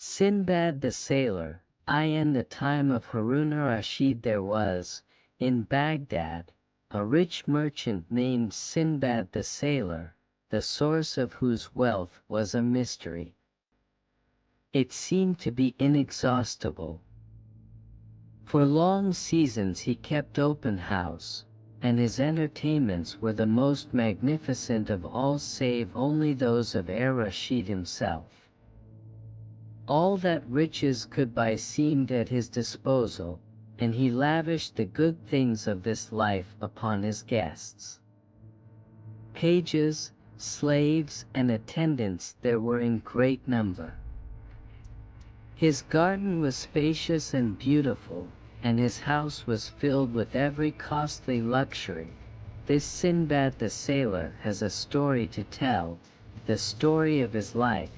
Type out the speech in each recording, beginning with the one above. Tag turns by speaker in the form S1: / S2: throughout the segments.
S1: Sindbad the Sailor. In the time of Harun ar-Rashid there was, in Baghdad, a rich merchant named Sindbad the Sailor, the source of whose wealth was a mystery. It seemed to be inexhaustible. For long seasons he kept open house, and his entertainments were the most magnificent of all save only those of ar-Rashid himself. All that riches could buy seemed at his disposal, and he lavished the good things of this life upon his guests. Pages, slaves, and attendants there were in great number. His garden was spacious and beautiful, and his house was filled with every costly luxury. This Sindbad the Sailor has a story to tell, the story of his life,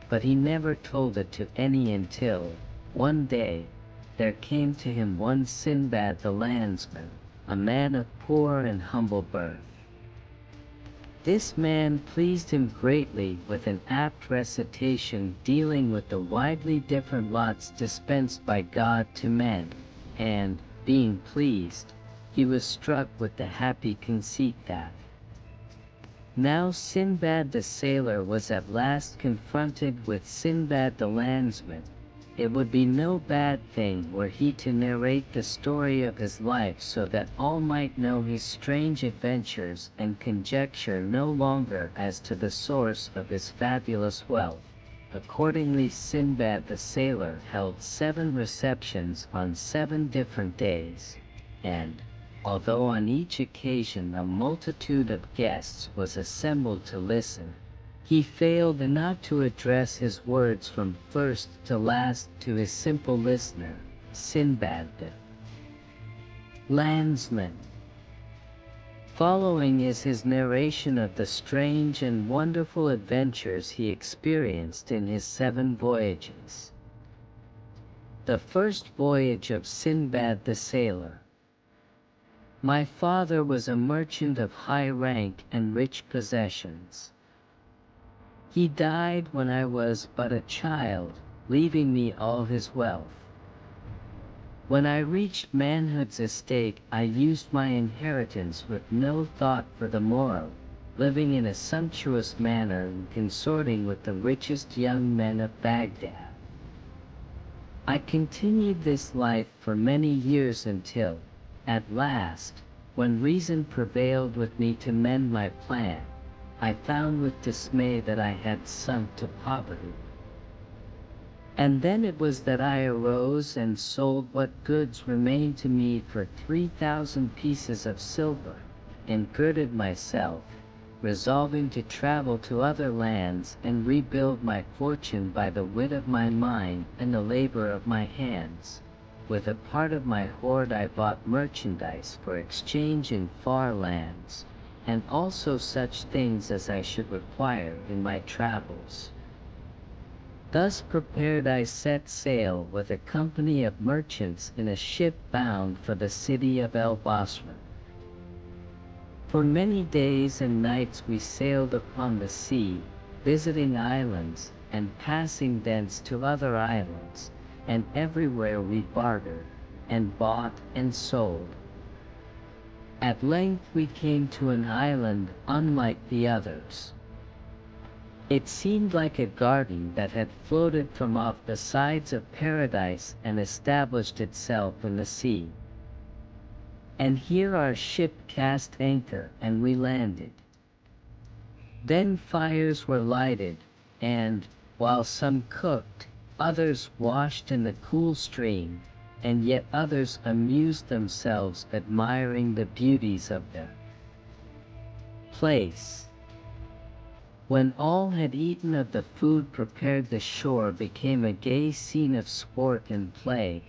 S1: but he never told it to any until, one day, there came to him one Sindbad the landsman, a man of poor and humble birth. This man pleased him greatly with an apt recitation dealing with the widely different lots dispensed by God to men, and, being pleased, he was struck with the happy conceit that now Sindbad the Sailor was at last confronted with Sindbad the landsman. It would be no bad thing were he to narrate the story of his life so that all might know his strange adventures and conjecture no longer as to the source of his fabulous wealth. Accordingly, Sindbad the Sailor held 7 receptions on 7 different days, and, although on each occasion a multitude of guests was assembled to listen, he failed not to address his words from first to last to his simple listener, Sindbad the landsman. Following is his narration of the strange and wonderful adventures he experienced in his 7 voyages. The first voyage of Sindbad the Sailor. My father was a merchant of high rank and rich possessions. He died when I was but a child, leaving me all his wealth. When I reached manhood's estate, I used my inheritance with no thought for the morrow, living in a sumptuous manner and consorting with the richest young men of Baghdad. I continued this life for many years until, at last, when reason prevailed with me to mend my plan, I found with dismay that I had sunk to poverty. And then it was that I arose and sold what goods remained to me for 3,000 pieces of silver, and girded myself, resolving to travel to other lands and rebuild my fortune by the wit of my mind and the labor of my hands. With a part of my hoard I bought merchandise for exchange in far lands, and also such things as I should require in my travels. Thus prepared I set sail with a company of merchants in a ship bound for the city of El Basra. For many days and nights we sailed upon the sea, visiting islands, and passing thence to other islands, and everywhere we bartered, and bought and sold. At length we came to an island unlike the others. It seemed like a garden that had floated from off the sides of paradise and established itself in the sea. And here our ship cast anchor and we landed. Then fires were lighted, and, while some cooked, others washed in the cool stream, and yet others amused themselves admiring the beauties of the place. When all had eaten of the food prepared, the shore became a gay scene of sport and play,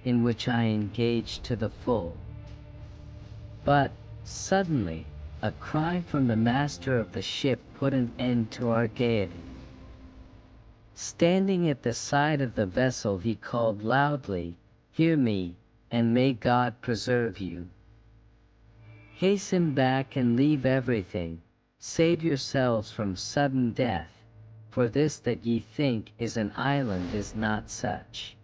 S1: in which I engaged to the full. But, suddenly, a cry from the master of the ship put an end to our gaiety. Standing at the side of the vessel he called loudly, "Hear me, and may God preserve you. Hasten back and leave everything, save yourselves from sudden death, for this that ye think is an island is not such.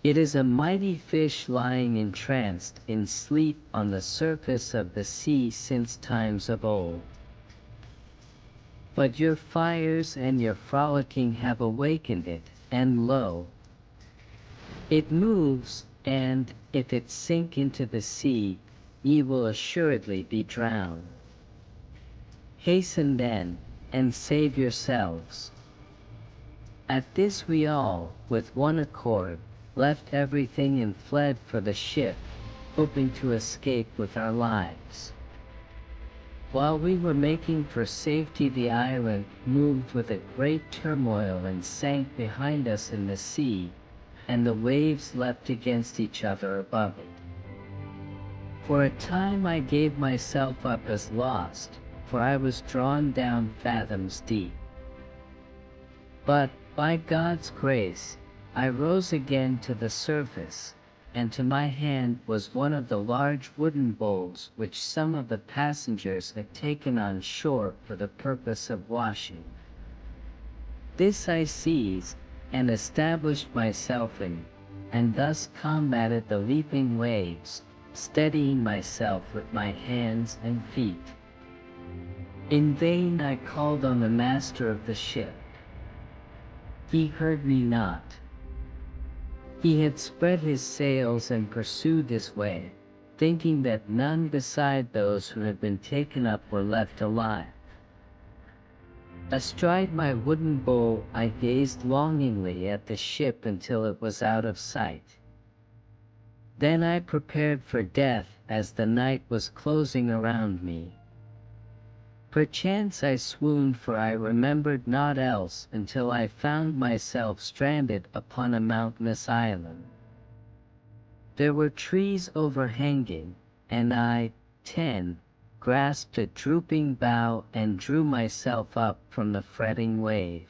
S1: It is a mighty fish lying entranced in sleep on the surface of the sea since times of old. But your fires and your frolicking have awakened it, and lo, it moves, and if it sink into the sea, ye will assuredly be drowned. Hasten then, and save yourselves. At this we all, with one accord, left everything and fled for the ship, hoping to escape with our lives. While we were making for safety, the island moved with a great turmoil and sank behind us in the sea, and the waves leapt against each other above it. For a time I gave myself up as lost, for I was drawn down fathoms deep. But, by God's grace, I rose again to the surface, and to my hand was one of the large wooden bowls which some of the passengers had taken on shore for the purpose of washing. This I seized, and established myself in, and thus combated the leaping waves, steadying myself with my hands and feet. In vain I called on the master of the ship. He heard me not. He had spread his sails and pursued his way, thinking that none beside those who had been taken up were left alive. Astride my wooden bowl I gazed longingly at the ship until it was out of sight. Then I prepared for death as the night was closing around me. Perchance I swooned, for I remembered naught else until I found myself stranded upon a mountainous island. There were trees overhanging, and I, grasped a drooping bough and drew myself up from the fretting wave.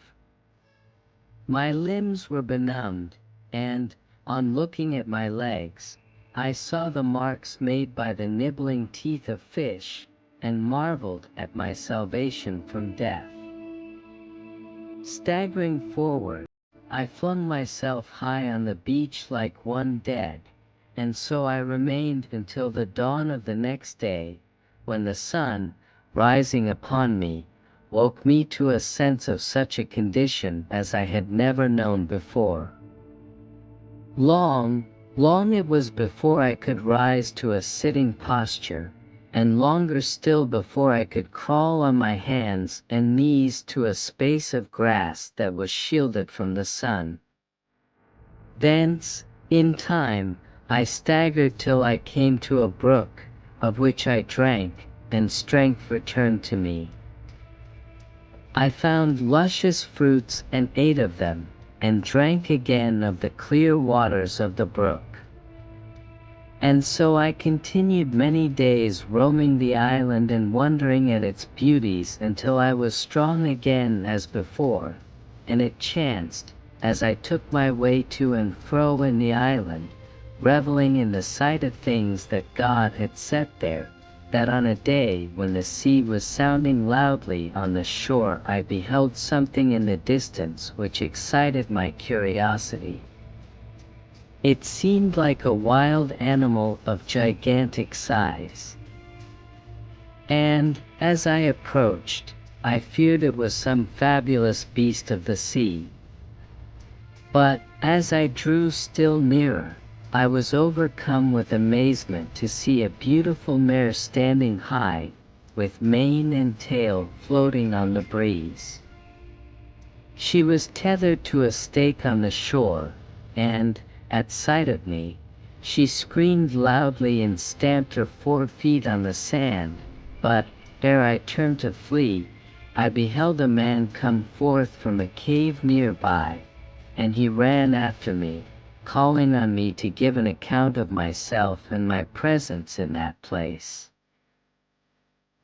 S1: My limbs were benumbed, and, on looking at my legs, I saw the marks made by the nibbling teeth of fish, and marveled at my salvation from death. Staggering forward, I flung myself high on the beach like one dead, and so I remained until the dawn of the next day, when the sun, rising upon me, woke me to a sense of such a condition as I had never known before. Long it was before I could rise to a sitting posture, and longer still before I could crawl on my hands and knees to a space of grass that was shielded from the sun. Thence, in time, I staggered till I came to a brook, of which I drank, and strength returned to me. I found luscious fruits and ate of them, and drank again of the clear waters of the brook. And so I continued many days roaming the island and wondering at its beauties until I was strong again as before, and it chanced, as I took my way to and fro in the island, reveling in the sight of things that God had set there, that on a day when the sea was sounding loudly on the shore I beheld something in the distance which excited my curiosity. It seemed like a wild animal of gigantic size, and, as I approached, I feared it was some fabulous beast of the sea. But, as I drew still nearer, I was overcome with amazement to see a beautiful mare standing high, with mane and tail floating on the breeze. She was tethered to a stake on the shore, and, at sight of me, she screamed loudly and stamped her 4 feet on the sand, but, ere I turned to flee, I beheld a man come forth from a cave nearby, and he ran after me, calling on me to give an account of myself and my presence in that place.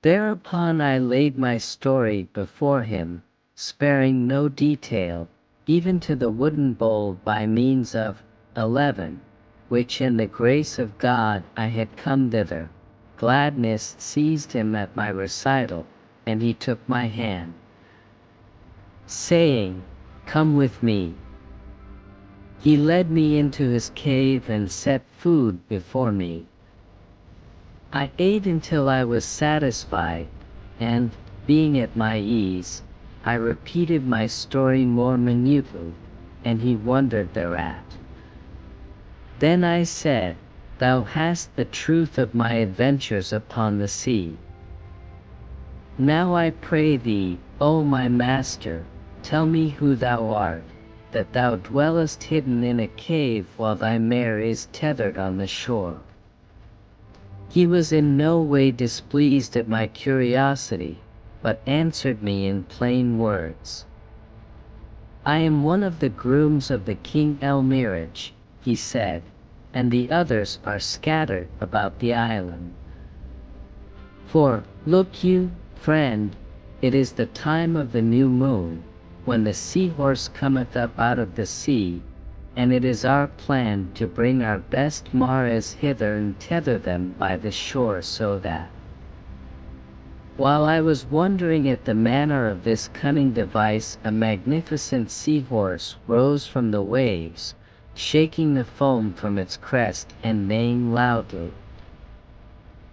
S1: Thereupon I laid my story before him, sparing no detail, even to the wooden bowl by means of 11, which in the grace of God I had come thither. Gladness seized him at my recital, and he took my hand. saying, "Come with me." He led me into his cave and set food before me. I ate until I was satisfied, and, being at my ease, I repeated my story more minutely, and he wondered thereat. Then I said, "Thou hast the truth of my adventures upon the sea. Now I pray thee, O my master, tell me who thou art, that thou dwellest hidden in a cave while thy mare is tethered on the shore." He was in no way displeased at my curiosity, but answered me in plain words. "I am one of the grooms of the King Elmirage," he said, "and the others are scattered about the island. For, look you, friend, it is the time of the new moon, when the seahorse cometh up out of the sea, and it is our plan to bring our best mares hither and tether them by the shore, so that—" While I was wondering at the manner of this cunning device, a magnificent seahorse rose from the waves, shaking the foam from its crest and neighing loudly.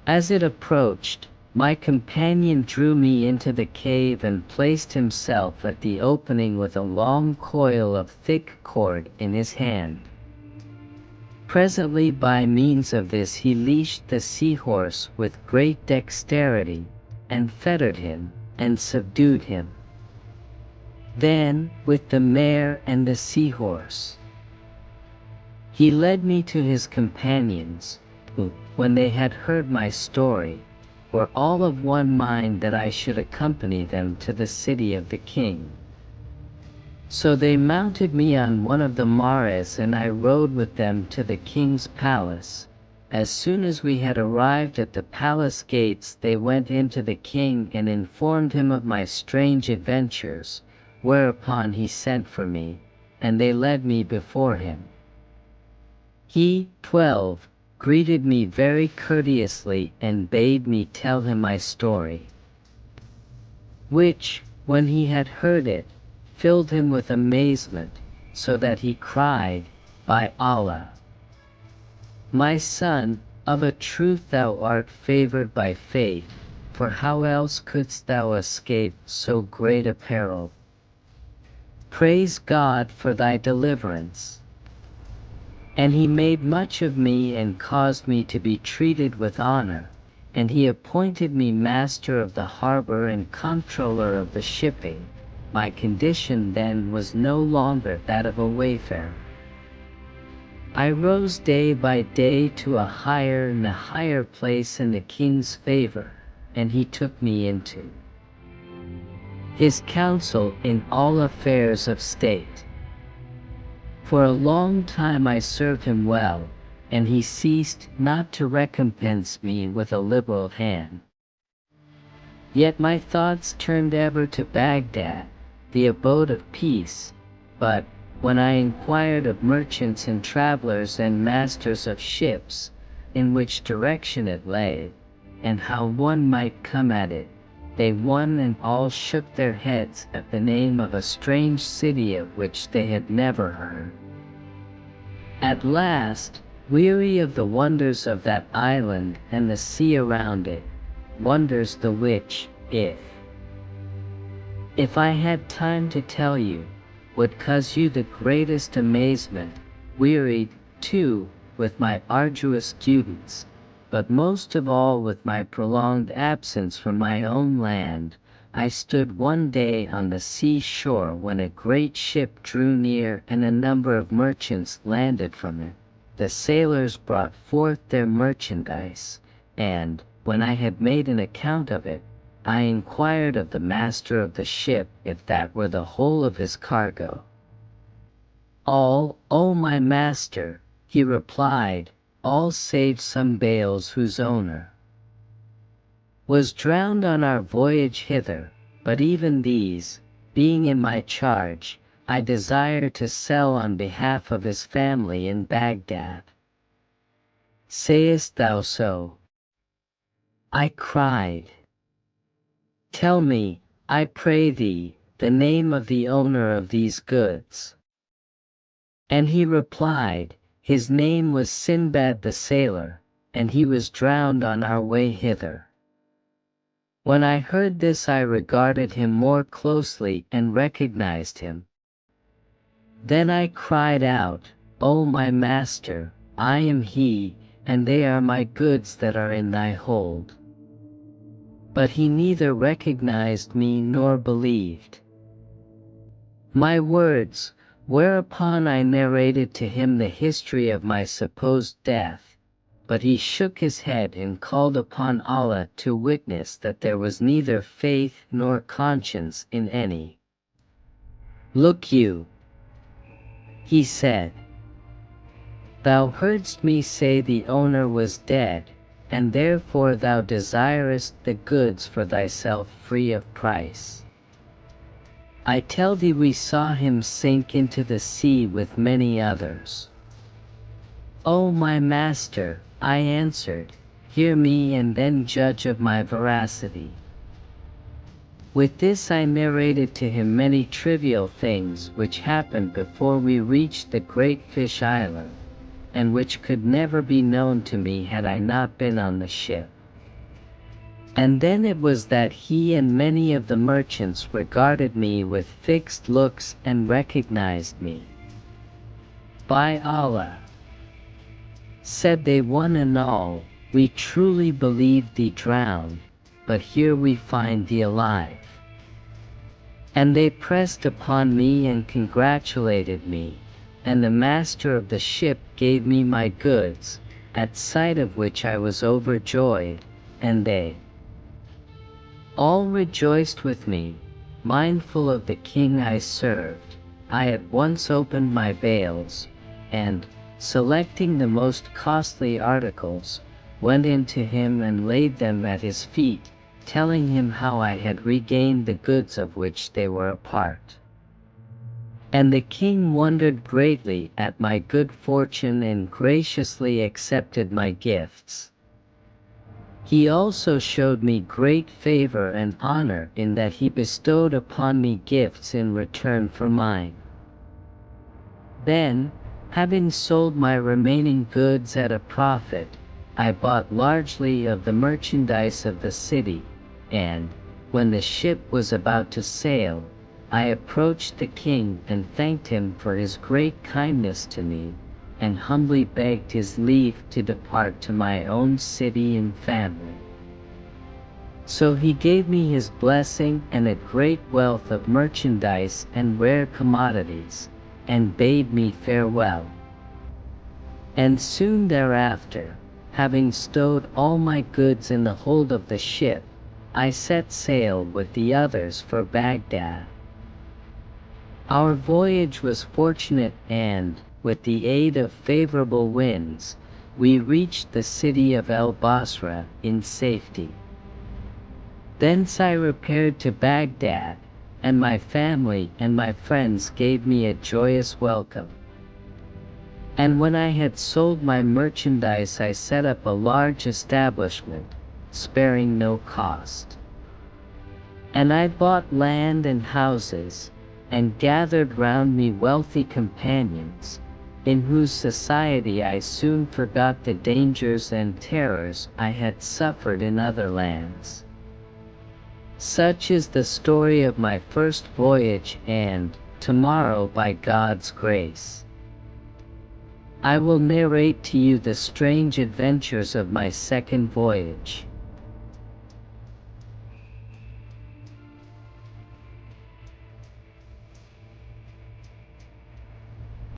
S1: As it approached, my companion drew me into the cave and placed himself at the opening with a long coil of thick cord in his hand. Presently, by means of this, he leashed the seahorse with great dexterity, and fettered him, and subdued him. Then, with the mare and the seahorse, he led me to his companions, who, when they had heard my story, were all of one mind that I should accompany them to the city of the king. So they mounted me on one of the mares, and I rode with them to the king's palace. As soon as we had arrived at the palace gates, they went in to the king and informed him of my strange adventures, whereupon he sent for me, and they led me before him. He, 12, greeted me very courteously and bade me tell him my story, which, when he had heard it, filled him with amazement, so that he cried, "By Allah, my son, of a truth thou art favored by fate, for how else couldst thou escape so great a peril? Praise God for thy deliverance." And he made much of me and caused me to be treated with honor, and he appointed me master of the harbor and comptroller of the shipping. My condition then was no longer that of a wayfarer. I rose day by day to a higher and a higher place in the king's favor, and he took me into his council in all affairs of state. For a long time I served him well, and he ceased not to recompense me with a liberal hand. Yet my thoughts turned ever to Baghdad, the abode of peace, but, when I inquired of merchants and travelers and masters of ships, in which direction it lay, and how one might come at it, they one and all shook their heads at the name of a strange city of which they had never heard. At last, weary of the wonders of that island and the sea around it, wonders the which, if I had time to tell you, would cause you the greatest amazement, wearied, too, with my arduous students, but most of all with my prolonged absence from my own land, I stood one day on the sea shore when a great ship drew near and a number of merchants landed from it. The sailors brought forth their merchandise, and, when I had made an account of it, I inquired of the master of the ship if that were the whole of his cargo. "All, O my master," he replied, "all save some bales whose owner was drowned on our voyage hither, but even these, being in my charge, I desire to sell on behalf of his family in Baghdad." "Sayest thou so?" I cried. "Tell me, I pray thee, the name of the owner of these goods?" And he replied, "His name was Sindbad the sailor, and he was drowned on our way hither." When I heard this, I regarded him more closely and recognized him. Then I cried out, "O my master, I am he, and they are my goods that are in thy hold." But he neither recognized me nor believed my words, whereupon I narrated to him the history of my supposed death, but he shook his head and called upon Allah to witness that there was neither faith nor conscience in any. "Look you," he said, "thou heardst me say the owner was dead, and therefore thou desirest the goods for thyself free of price. I tell thee we saw him sink into the sea with many others." "O my master," I answered, "hear me and then judge of my veracity." With this I narrated to him many trivial things which happened before we reached the great fish island, and which could never be known to me had I not been on the ship. And then it was that he and many of the merchants regarded me with fixed looks and recognized me. "By Allah," said they one and all, "we truly believed thee drowned, but here we find thee alive." And they pressed upon me and congratulated me, and the master of the ship gave me my goods, at sight of which I was overjoyed, and they all rejoiced with me. Mindful of the king I served, I at once opened my bales, and, selecting the most costly articles, went in to him and laid them at his feet, telling him how I had regained the goods of which they were a part. And the king wondered greatly at my good fortune and graciously accepted my gifts. He also showed me great favor and honor in that he bestowed upon me gifts in return for mine. Then, having sold my remaining goods at a profit, I bought largely of the merchandise of the city, and, when the ship was about to sail, I approached the king and thanked him for his great kindness to me, and humbly begged his leave to depart to my own city and family. So he gave me his blessing and a great wealth of merchandise and rare commodities, and bade me farewell. And soon thereafter, having stowed all my goods in the hold of the ship, I set sail with the others for Baghdad. Our voyage was fortunate and, with the aid of favorable winds, we reached the city of El Basra in safety. Thence I repaired to Baghdad, and my family and my friends gave me a joyous welcome. And when I had sold my merchandise, I set up a large establishment, sparing no cost. And I bought land and houses, and gathered round me wealthy companions, in whose society I soon forgot the dangers and terrors I had suffered in other lands. Such is the story of my first voyage, and, tomorrow, by God's grace, I will narrate to you the strange adventures of my second voyage.